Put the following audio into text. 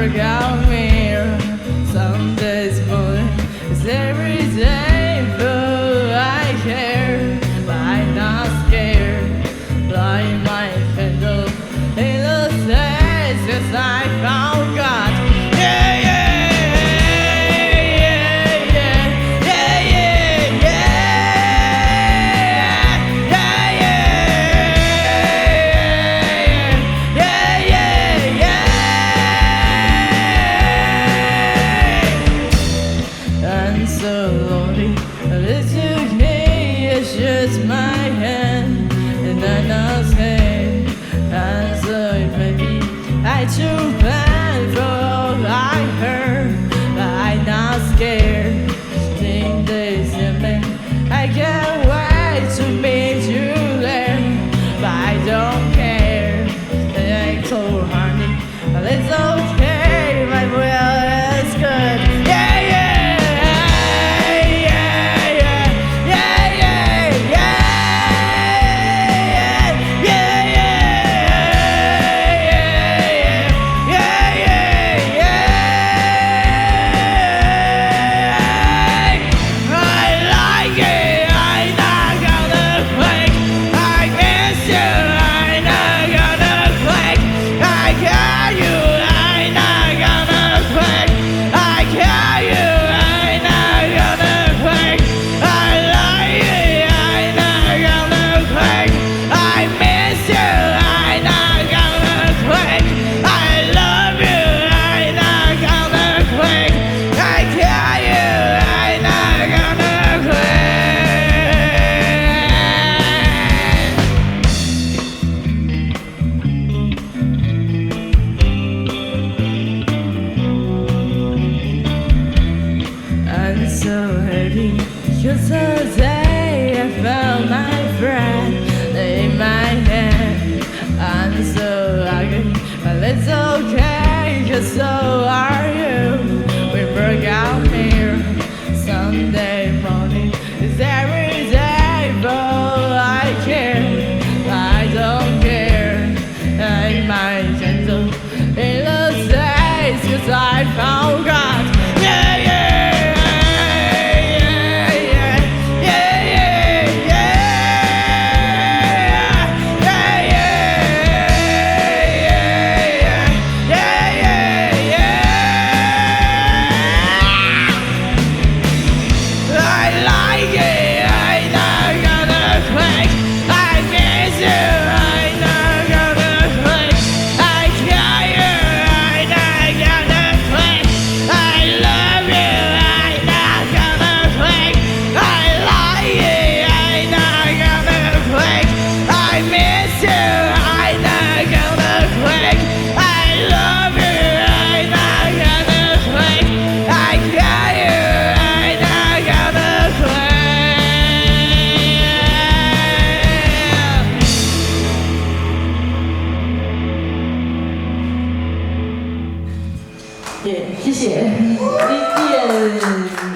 broke out mirror. Sunday's morning is every day, but I care, but I'm not scared. Light my candle in the days, 'cause I found God. Yeah, yeah, yeah, yeah, yeah, yeah, yeah, yeah, yeah, yeah. I'm so lonely, but it's okay. It's just my hand, and I'm not scared. I'm so baby, I too bad for all I heard, but I'm not scared. Think there's something I can't wait to meet you there, but I don't care. I told honey, but it's okay. My will is good. Yeah, yeah, yeah, yeah, yeah, yeah, yeah, yeah, yeah, yeah, yeah. I like it. I'm not gonna quit. I miss you. I'm not gonna quit. I got you. I'm not gonna quit. I got you. I'm not gonna quit. I like it. I'm not gonna quit. I miss you. I'm not gonna quit. I love you. I'm not gonna quit. I got you. I'm not gonna quit. I'm so happy because today I found my friend in my hand. I'm so ugly, but it's okay, 'cause so are you. We broke out here Sunday morning. It's every day, but I care. I don't care. I might cancel in the days, 'cause I found God. Yeah, yeah.谢谢，谢谢。